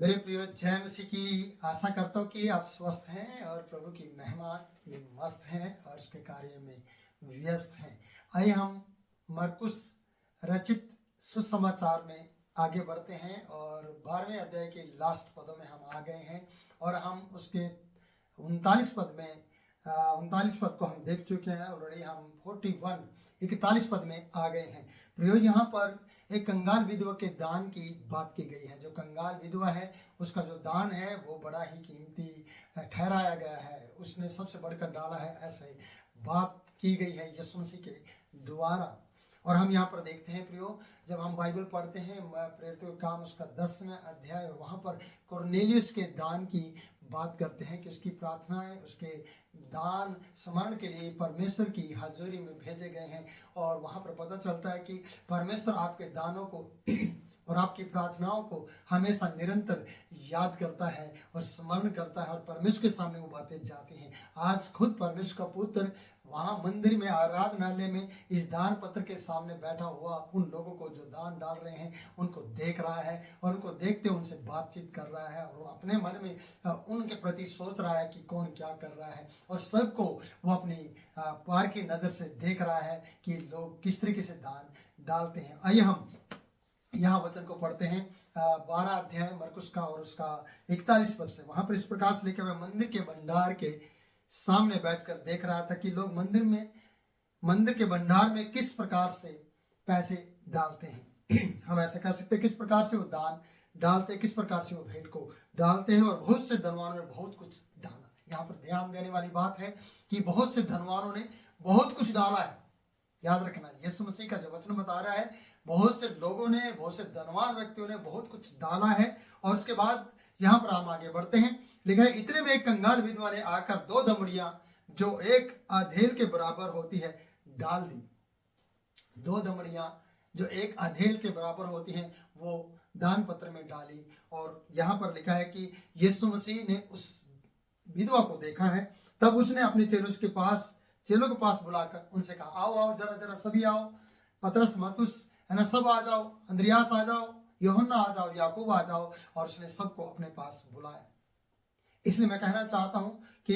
मेरे प्रिय जय मसीह की आशा करता हूँ कि आप स्वस्थ हैं और प्रभु की महिमा में मस्त हैं और उसके कार्य में व्यस्त हैं। आइए हम मरकुस रचित सुसमाचार में आगे बढ़ते हैं और 12वें अध्याय के लास्ट पदों में हम आ गए हैं और हम उसके 39 पद में 39 पद को हम देख चुके हैं। ऑलरेडी हम 41 पद में आ गए हैं। प्रियो, यहाँ पर एक कंगाल विधवा के दान की बात की गई है। जो कंगाल विधवा है उसका जो दान है वो बड़ा ही कीमती ठहराया गया है, उसने सबसे बढ़कर डाला है, ऐसे बात की गई है यीशु मसीह के द्वारा। और हम यहाँ पर देखते हैं प्रियो, जब हम बाइबल पढ़ते हैं प्रेरितों के काम उसका 10वां अध्याय, वहाँ पर कुरनेलियुस के दान की बात करते हैं कि उसकी प्रार्थनाएं, उसके दान स्मरण के लिए परमेश्वर की हाजिरी में भेजे गए हैं। और वहाँ पर पता चलता है कि परमेश्वर आपके दानों को और आपकी प्रार्थनाओं को हमेशा निरंतर याद करता है और स्मरण करता है और परमेश्वर के सामने वो बातें जाती हैं। आज खुद परमेश्वर का पुत्र वहाँ मंदिर में, आराधनालय में इस दान पत्र के सामने बैठा हुआ उन लोगों को जो दान डाल रहे हैं उनको देख रहा है और उनको देखते उनसे बातचीत कर रहा है और वो अपने मन में उनके प्रति सोच रहा है कि कौन क्या कर रहा है और सबको वो अपनी पार की नज़र से देख रहा है कि लोग किस तरीके से दान डालते हैं। आइए हम यहाँ वचन को पढ़ते हैं 12 अध्याय मरकुस का और उसका 41 पद से। वहां पर इस प्रकार से लिखे हुए, मंदिर के भंडार के सामने बैठकर देख रहा था कि लोग मंदिर के भंडार में किस प्रकार से पैसे डालते हैं। हम ऐसे कह सकते हैं किस प्रकार से वो दान डालते हैं, किस प्रकार से वो भेंट को डालते हैं। और बहुत से धनवानों ने बहुत कुछ डाला। यहाँ पर ध्यान देने वाली बात है कि बहुत से धनवानों ने बहुत कुछ डाला है। याद रखना, यीशु मसीह का जो वचन बता रहा है, बहुत से लोगों ने, बहुत से धनवान व्यक्तियों ने बहुत कुछ डाला है। और उसके बाद यहाँ पर हम आगे बढ़ते हैं। लिखा है, इतने में एक कंगाल विधवा ने आकर 2 दमड़ियां जो एक आधेल के बराबर होती है डाल दी। 2 दमड़ियां जो एक आधेल के बराबर होती हैं वो दान पत्र में डाली। और यहाँ पर लिखा है कि यीशु मसीह ने उस विधवा को देखा है, तब उसने अपने चेलों के पास बुलाकर उनसे कहा, आओ आओ, जरा जरा सभी आओ, पतरस, मरकुस है ना, सब आ जाओ, अंद्रियास आ जाओ, यूहन्ना आ जाओ, याकूब आ जाओ। और उसने सबको अपने पास बुलाया। इसलिए मैं कहना चाहता हूं कि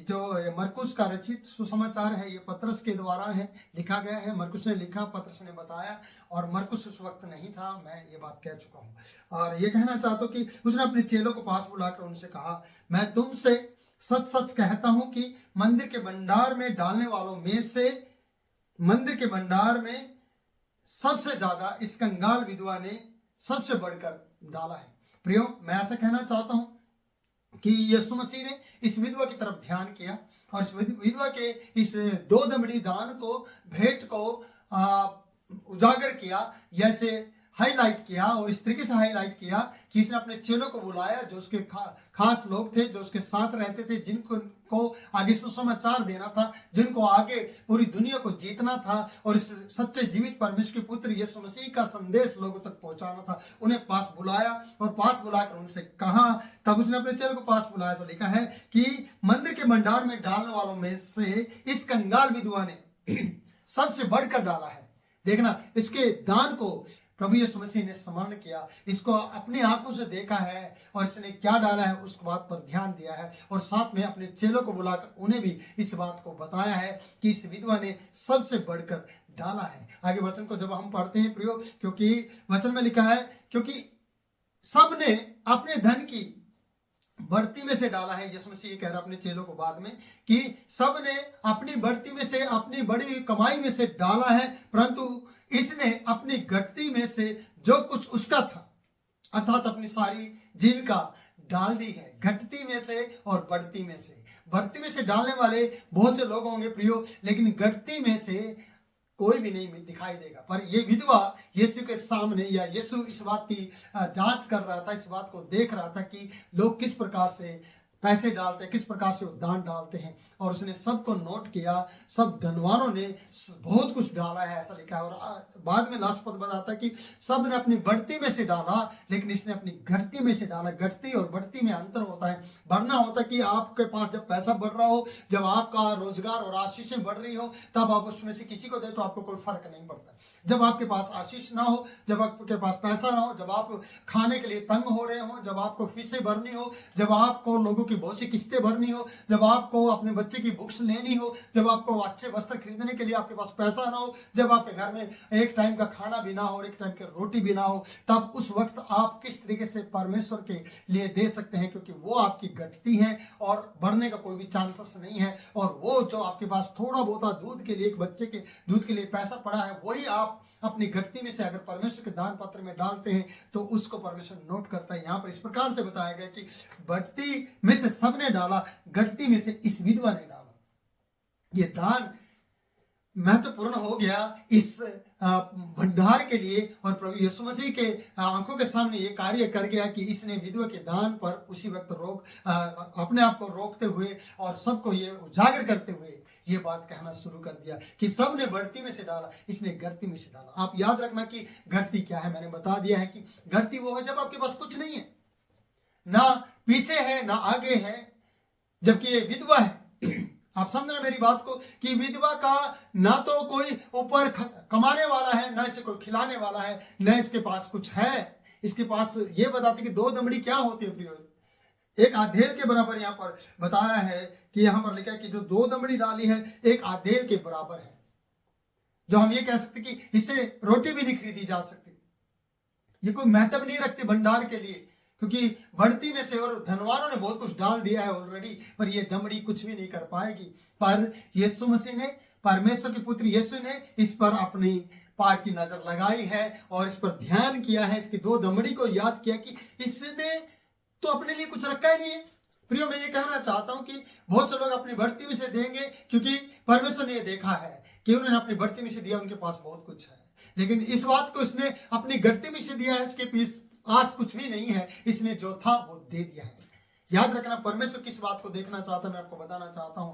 जो मरकुस का रचित सुसमाचार है ये पतरस के द्वारा है, लिखा गया है। मरकुस ने लिखा, पतरस ने बताया, और मरकुस उस वक्त नहीं था, मैं ये बात कह चुका हूं। और ये कहना चाहता हूं कि उसने अपने चेलों को पास बुलाकर उनसे कहा, मैं तुमसे सच सच कहता हूं कि मंदिर के भंडार में डालने वालों में से मंदिर के भंडार में सबसे ज्यादा इस कंगाल विधवा ने सबसे बढ़कर डाला है। प्रियो, मैं ऐसा कहना चाहता हूं कि यीशु मसीह ने इस विधवा की तरफ ध्यान किया और इस विधवा के इस 2 दमड़ी दान को, भेंट को उजागर किया, जैसे हाईलाइट किया। और इस तरीके से हाईलाइट किया कि इसने अपने चेलों को बुलाया, जो उसके खास लोग थे, जो उसके साथ रहते थे, जिनको आगे सुसमाचार देना था, जिनको आगे पूरी दुनिया को जीतना था और इस सच्चे जीवित परमेश्वर के पुत्र यीशु मसीह का संदेश लोगों तक पहुंचाना था। उन्हें पास बुलाया और पास बुलाकर उनसे कहा, तब उसने अपने चेलों को पास बुलाया। तो लिखा है कि मंदिर के भंडार में डालने वालों में से इस कंगाल विधवा ने सबसे बढ़कर डाला है। देखना, इसके दान को प्रभु यीशु मसीह ने स्मरण किया, इसको अपनी आंखों से देखा है और इसने क्या डाला है उस बात पर ध्यान दिया है। और साथ में अपने चेलों को बुलाकर उन्हें भी इस बात को बताया है कि इस विधवा ने सबसे बढ़कर डाला है। आगे वचन को जब हम पढ़ते हैं प्रियो, क्योंकि वचन में लिखा है, क्योंकि सबने अपने धन की बढ़ती में से डाला है। यीशु मसीह कह रहा अपने चेलों को बाद में कि सब ने अपनी बढ़ती में से, अपनी बड़ी कमाई में से डाला है, परंतु इसने अपनी घटती में से जो कुछ उसका था, अर्थात अपनी सारी जीविका डाल दी है। घटती में से और बढ़ती में से। बढ़ती में से डालने वाले बहुत से लोग होंगे प्रियो, लेकिन घटती में से कोई भी नहीं दिखाई देगा। पर ये विधवा यीशु के सामने, या यीशु इस बात की जांच कर रहा था, इस बात को देख रहा था कि लोग किस प्रकार से पैसे डालते हैं, किस प्रकार से वो दान डालते हैं। और उसने सबको नोट किया, सब धनवानों ने बहुत कुछ डाला है ऐसा लिखा है। और बाद में लास्ट पद बताता है कि सब ने अपनी बढ़ती में से डाला, लेकिन इसने अपनी घटती में से डाला। घटती और बढ़ती में अंतर होता है। बढ़ना होता है कि आपके पास जब पैसा बढ़ रहा हो, जब आपका रोजगार और आशीषें बढ़ रही हो, तब आप उसमें से किसी को दे तो आपको कोई फर्क नहीं पड़ता। जब आपके पास आशीष ना हो, जब आपके पास पैसा ना हो, जब आप खाने के लिए तंग हो रहे हो, जब आपको फीसें भरनी हो, जब आपको लोगों की बहुत सी किस्तें भरनी हो, जब आपको अपने बच्चे की बुक्स लेनी हो, जब आपको अच्छे वस्त्र खरीदने के लिए आपके पास पैसा ना हो, जब आपके घर में एक टाइम का खाना भी ना हो और एक टाइम की रोटी भी ना हो, तब उस वक्त आप किस तरीके से परमेश्वर के लिए दे सकते हैं, क्योंकि वो आपकी घटती है और बढ़ने का कोई भी चांसेस नहीं है। और वो जो आपके पास थोड़ा बहुत दूध के लिए, एक बच्चे के दूध के लिए पैसा पड़ा है, वही आप अपनी घटती में से अगर परमेश्वर के दान पत्र में डालते हैं तो उसको परमेश्वर नोट करता है। यहाँ पर इस प्रकार से बताया गया कि बढ़ती में से सबने डाला, घटती में से इस विधवा ने डाला। ये दान महत्वपूर्ण हो गया इस भंडार के लिए, और प्रभु यीशु मसीह के आंखों के सामने ये कार्य कर गया कि इसने विधवा के दान पर उसी वक्त अपने आप को रोकते हुए और सबको ये उजागर करते हुए ये बात कहना शुरू कर दिया कि सब ने बढ़ती में से डाला, इसने घटती में से डाला। आप याद रखना कि घटती क्या है, मैंने बता दिया है कि घटती वो है जब आपके पास कुछ नहीं है, ना पीछे है ना आगे है, जबकि ये विधवा है। आप समझना मेरी बात को कि विधवा का ना तो कोई ऊपर कमाने वाला है, ना इसे कोई खिलाने वाला है, ना इसके पास कुछ है। इसके पास ये बताते कि दो दमड़ी क्या होती है प्रियो, एक आधेल के बराबर यहाँ पर बताया है कि यहाँ पर लिखा है कि जो दो दमड़ी डाली है एक आधेल के बराबर है, जो हम ये कह सकते कि इससे रोटी भी नहीं खरीदी जा सकती। ये कोई महत्व नहीं रखती भंडार के लिए, क्योंकि बढ़ती में से और धनवानों ने बहुत कुछ डाल दिया है ऑलरेडी, पर ये दमड़ी कुछ भी नहीं कर पाएगी। पर यीशु मसीह ने, परमेश्वर के पुत्र यीशु ने इस पर अपनी पार की नजर लगाई है और इस पर ध्यान किया है, इसकी दो दमड़ी को याद किया कि इसने तो अपने लिए कुछ रखा ही नहीं है। प्रियो, मैं ये कहना चाहता हूं कि बहुत से लोग अपनी बढ़ती में से देंगे, क्योंकि परमेश्वर ने ये देखा है कि उन्होंने अपनी बढ़ती में से दिया, उनके पास बहुत कुछ है। लेकिन इस बात को इसने अपनी घटती में से दिया है, इसके पीछे आज कुछ भी नहीं है, इसने जो था वो दे दिया है। याद रखना, परमेश्वर किस बात को देखना चाहता है, मैं आपको बताना चाहता हूं।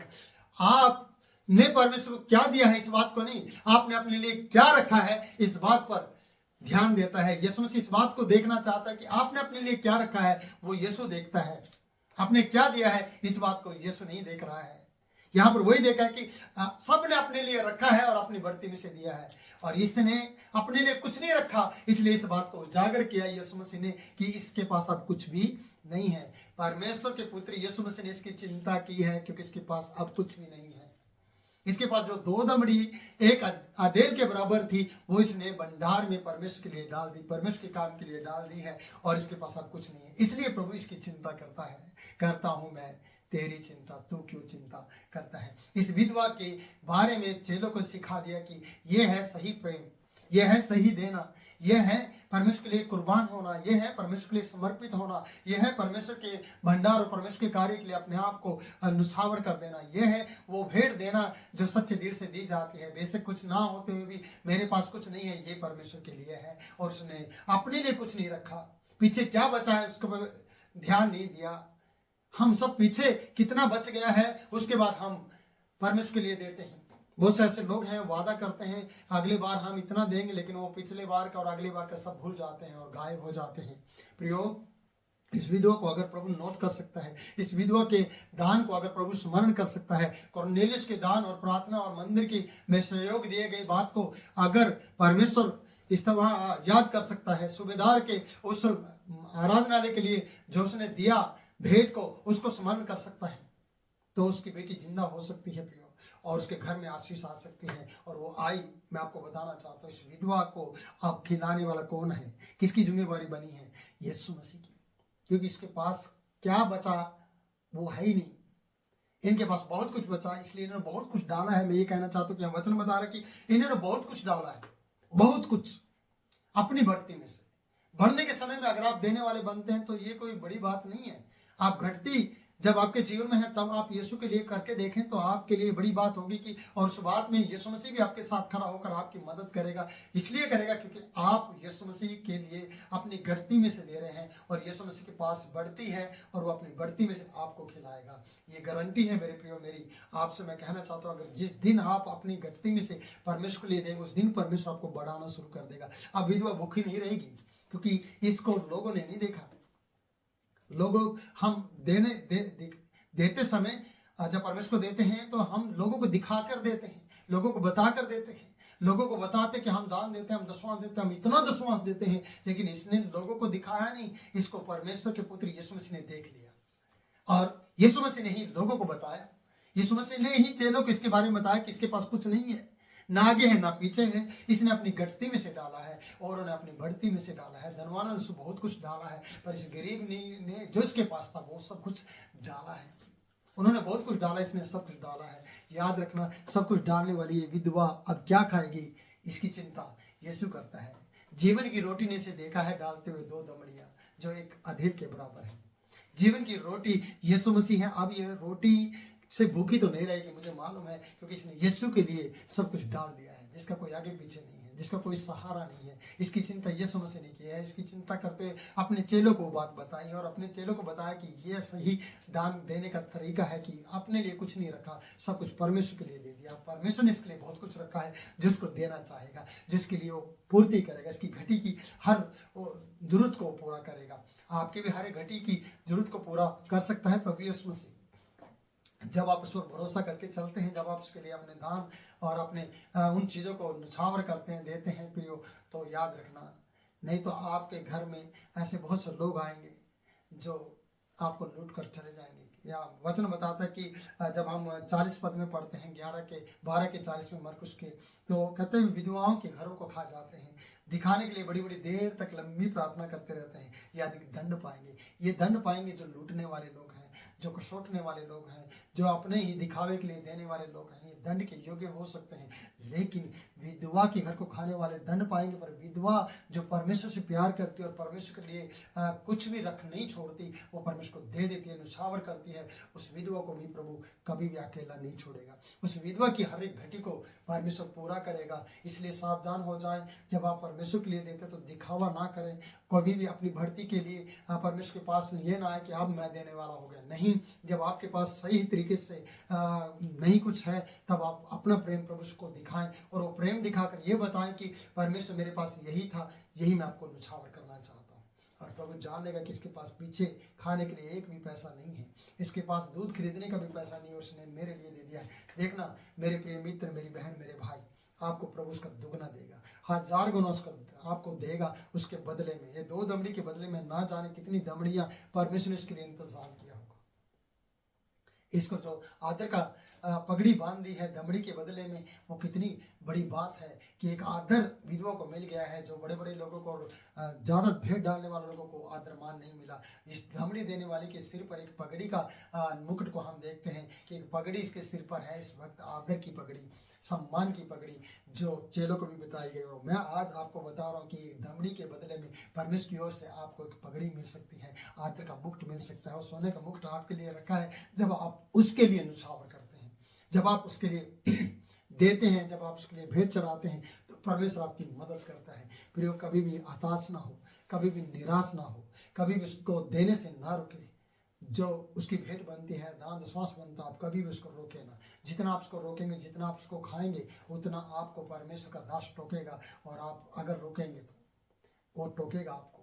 आपने परमेश्वर को क्या दिया है इस बात को नहीं, आपने अपने लिए क्या रखा है इस बात पर ध्यान देता है। यीशु मसीह इस बात को देखना चाहता है कि आपने अपने लिए क्या रखा है, वो यीशु देखता है। आपने क्या दिया है इस बात को यीशु नहीं देख रहा है। यहाँ पर वही देखा है कि सबने अपने लिए रखा है और अपनी बढ़ती में से दिया है, और इसने अपने लिए कुछ नहीं रखा, इसलिए इस बात को उजागर किया यीशु मसीह ने कि इसके पास अब कुछ भी नहीं है। परमेश्वर के पुत्र यीशु मसीह ने इसकी चिंता की है, क्योंकि इसके पास अब कुछ भी नहीं है। इसके पास जो दो दमड़ी एक आधेल के बराबर थी, वो इसने भंडार में परमेश्वर के लिए डाल दी, परमेश्वर के काम के लिए डाल दी है, और इसके पास अब कुछ नहीं है। इसलिए प्रभु इसकी चिंता करता है। करता हूं मैं तेरी चिंता, तू क्यों चिंता करता है। इस विधवा के बारे में चेलों को सिखा दिया कि यह है सही प्रेम, यह है सही देना, यह है परमेश्वर के लिए कुर्बान होना, यह है परमेश्वर के लिए समर्पित होना, यह है परमेश्वर के भंडार और परमेश्वर के कार्य के लिए अपने आप को नुछावर कर देना, यह है वो भेंट देना जो सच्चे दिल से दी जाती है। बेशक कुछ ना होते हुए भी मेरे पास कुछ नहीं है, ये परमेश्वर के लिए है, और उसने अपने लिए कुछ नहीं रखा। पीछे क्या बचा है उसको ध्यान नहीं दिया। हम सब पीछे कितना बच गया है उसके बाद हम परमेश्वर के लिए देते हैं। बहुत से ऐसे लोग हैं, वादा करते हैं अगली बार हम इतना देंगे, लेकिन वो पिछले बार का और अगली बार का सब भूल जाते हैं और गायब हो जाते हैं। प्रियो, इस विधवा को अगर प्रभु नोट कर सकता है, इस विधवा के दान को अगर प्रभु स्मरण कर सकता है, कुरनेलियुस के दान और प्रार्थना और मंदिर की में सहयोग दिए गए बात को अगर परमेश्वर इस तरह याद कर सकता है, सूबेदार के उस आराधनालय के लिए जो उसने दिया भेंट को, उसको स्मरण कर सकता है, तो उसकी बेटी जिंदा हो सकती है प्रियो, और उसके घर में आशीष आ सकती है। और वो आई। मैं आपको बताना चाहता हूँ, इस विधवा को अब खिलाने वाला कौन है, किसकी जिम्मेवारी बनी है? यीशु मसीह की। क्योंकि इसके पास क्या बचा वो है ही नहीं। इनके पास बहुत कुछ बचा, इसलिए इन्होंने बहुत कुछ डाला है। मैं ये कहना चाहता हूँ कि वचन बता रहा है कि इन्होंने बहुत कुछ डाला है, बहुत कुछ अपनी बढ़ती में से। बढ़ने के समय में अगर आप देने वाले बनते हैं तो ये कोई बड़ी बात नहीं है। आप घटती जब आपके जीवन में है तब आप यीशु के लिए करके देखें तो आपके लिए बड़ी बात होगी कि और उस बात में यीशु मसीह भी आपके साथ खड़ा होकर आपकी मदद करेगा। इसलिए करेगा क्योंकि आप यीशु मसीह के लिए अपनी घटती में से दे रहे हैं और यीशु मसीह के पास बढ़ती है और वो अपनी बढ़ती में से आपको खिलाएगा। ये गारंटी है मेरे प्रियो। मेरी आपसे मैं कहना चाहता हूँ, अगर जिस दिन आप अपनी घटती में से परमेश्वर के लिए देंगे उस दिन परमेश्वर आपको बढ़ाना शुरू कर देगा। अब विधवा भूखी नहीं रहेगी क्योंकि इसको लोगों ने नहीं देखा। लोगों हम देते समय जब परमेश्वर को देते हैं तो हम लोगों को दिखाकर देते हैं, लोगों को बताकर देते हैं, लोगों को बताते कि हम दान देते हैं, हम दशमांश देते हैं, हम इतना दशमांश देते हैं। लेकिन इसने लोगों को दिखाया नहीं, इसको परमेश्वर के पुत्र यीशु मसीह ने देख लिया और यीशु मसीह ने ही लोगों को बताया। यीशु मसीह ने ही चेलों को इसके बारे में बताया कि इसके पास कुछ नहीं है, ना आगे है ना पीछे है। इसने अपनी घटती में से डाला है और उन्हें अपनी बढ़ती में से डाला है। धनवान ने उसको बहुत कुछ डाला है, पर इस गरीब ने जो इसके पास था वो सब कुछ डाला है। उन्होंने बहुत कुछ डाला, इसने सब कुछ डाला है। याद रखना, सब कुछ डालने वाली ये विधवा अब क्या खाएगी इसकी चिंता यीशु करता है। जीवन की रोटी ने से देखा है डालते हुए 2 दमड़ियां जो एक अधेड़ के बराबर है। जीवन की रोटी यीशु मसीह है। अब यह रोटी से भूखी तो नहीं रहेगी, मुझे मालूम है, क्योंकि इसने यीशु के लिए सब कुछ डाल दिया है। जिसका कोई आगे पीछे नहीं है, जिसका कोई सहारा नहीं है, इसकी चिंता यीशु मसीह ने की है। इसकी चिंता करते अपने चेलों को बात बताई और अपने चेलों को बताया कि यह सही दान देने का तरीका है कि अपने लिए कुछ नहीं रखा, सब कुछ परमेश्वर के लिए दे दिया। परमेश्वर ने इसके लिए बहुत कुछ रखा है जिसको देना चाहेगा, जिसके लिए वो पूर्ति करेगा, इसकी घटी की हर जरूरत को पूरा करेगा। आपकी भी हर घटी की जरूरत को पूरा कर सकता है प्रभु यीशु मसीह। जब आप उस पर भरोसा करके चलते हैं, जब आप उसके लिए अपने दान और अपने उन चीज़ों को न्यौछावर करते हैं, देते हैं प्रियो, तो याद रखना, नहीं तो आपके घर में ऐसे बहुत से लोग आएंगे जो आपको लूट कर चले जाएंगे। या वचन बताता है कि जब हम 40 पद में पढ़ते हैं 12 के 40 में मरकुस के, तो कहते हैं विधवाओं के घरों को खा जाते हैं, दिखाने के लिए बड़ी बड़ी देर तक लंबी प्रार्थना करते रहते हैं, या दंड पाएंगे। ये दंड पाएंगे जो लूटने वाले लोग हैं, जो कसोटने वाले लोग हैं, जो अपने ही दिखावे के लिए देने वाले लोग हैं। ये दंड के योग्य हो सकते हैं, लेकिन विधवा के घर को खाने वाले दंड पाएंगे। पर विधवा जो परमेश्वर से प्यार करती है और परमेश्वर के लिए कुछ भी रख नहीं छोड़ती, वो परमेश्वर को दे देती है, न्यौछावर करती है, उस विधवा को भी प्रभु कभी भी अकेला नहीं छोड़ेगा। उस विधवा की हर एक घटी को परमेश्वर पूरा करेगा। इसलिए सावधान हो जाए, जब आप परमेश्वर के लिए देते तो दिखावा ना करें। कभी भी अपनी भर्ती के लिए परमेश्वर के पास ये ना आए कि अब मैं देने वाला हो गया। नहीं, जब आपके पास सही तरीके से नहीं कुछ है, तब आप अपना प्रेम प्रभु को दिखाएं और वो प्रेम दिखाकर ये बताएं कि परमेश्वर मेरे पास यही था, यही मैं आपको न्यौछावर करना चाहता हूँ। और प्रभु जान लेगा कि इसके पास पीछे खाने के लिए एक भी पैसा नहीं है, इसके पास दूध खरीदने का भी पैसा नहीं है, उसने मेरे लिए दे दिया है। देखना मेरे प्रिय मित्र, मेरी बहन, मेरे भाई, आपको प्रभु उसका दुगना देगा, 1000 गुना उसका आपको देगा उसके बदले में। ये 2 दमड़ी के बदले में ना जाने कितनी दमड़ियां परमेश्वर ने इसके लिए इंतजाम किया होगा। इसको जो आदर का पगड़ी बांध दी है दमड़ी के बदले में, वो कितनी बड़ी बात है कि एक आदर विधवा को मिल गया है। जो बड़े बड़े लोगों को, ज़्यादा भेंट डालने वाले लोगों को आदर मान नहीं मिला। इस दमड़ी देने वाले के सिर पर एक पगड़ी का मुकुट को हम देखते हैं कि एक पगड़ी इसके सिर पर है इस वक्त, आदर की पगड़ी, सम्मान की पगड़ी, जो चेलों को भी बताई गई। और मैं आज आपको बता रहा हूँ कि दमड़ी के बदले में परमेश्वर की ओर से आपको एक पगड़ी मिल सकती है, आदर का मुकुट मिल सकता है। और सोने का मुकुट आपके लिए रखा है जब आप उसके लिए न्यौछावर करते हैं, जब आप उसके लिए देते हैं, जब आप उसके लिए भेंट चढ़ाते हैं, तो परमेश्वर आपकी मदद करता है। प्रियो, कभी भी हताश ना हो, कभी भी निराश ना हो, कभी भी उसको देने से ना रुके। जो उसकी भेंट बनती है, दान दशमांश बनता है, आप कभी भी उसको रोके ना। जितना आप उसको रोकेंगे, जितना आप उसको खाएंगे, उतना आपको परमेश्वर का दास टोकेगा। और आप अगर रोकेंगे तो वो टोकेगा आपको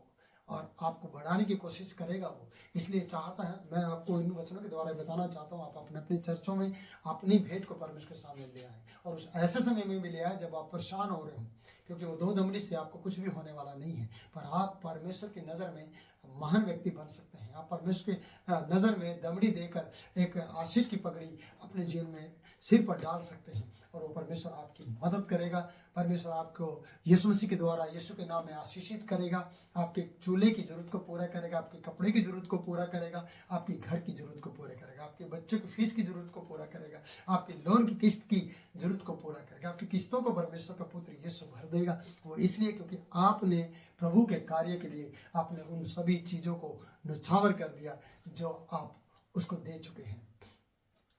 और आपको बढ़ाने की कोशिश करेगा वो। इसलिए चाहता है, मैं आपको इन वचनों के द्वारा बताना चाहता हूँ, आप अपने अपने चर्चों में अपनी भेंट को परमेश्वर के सामने ले आए और उस ऐसे समय में भी ले आए जब आप परेशान हो रहे हो, क्योंकि वो 2 दमड़ी से आपको कुछ भी होने वाला नहीं है। पर आप परमेश्वर की नज़र में महान व्यक्ति बन सकते हैं। आप परमेश्वर की नज़र में दमड़ी देकर एक आशीष की पगड़ी अपने जीवन में सिर पर डाल सकते हैं और वो परमेश्वर आपकी मदद करेगा। परमेश्वर आपको यीशु मसीह के द्वारा, यीशु के नाम में आशीषित करेगा। आपके चूल्हे की जरूरत को पूरा करेगा, आपके कपड़े की जरूरत को पूरा करेगा, आपकी घर की जरूरत को पूरा करेगा, आपके बच्चों की फीस की जरूरत को पूरा करेगा, आपके लोन की किस्त की जरूरत को पूरा करेगा। आपकी किस्तों को परमेश्वर का पुत्र यीशु भर देगा। वो इसलिए क्योंकि आपने प्रभु के कार्य के लिए आपने उन सभी चीज़ों को न्यौछावर कर दिया जो आप उसको दे चुके हैं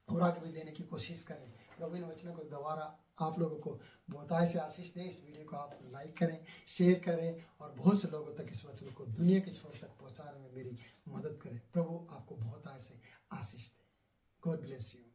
और आगे भी देने की कोशिश करें। प्रभु इन वचनों को दोबारा आप लोगों को बहुतायत से आशीष दें। इस वीडियो को आप लाइक करें, शेयर करें और बहुत से लोगों तक इस वचन को दुनिया के छोर तक पहुंचाने में मेरी मदद करें। प्रभु आपको बहुतायत से आशीष दे। God bless you.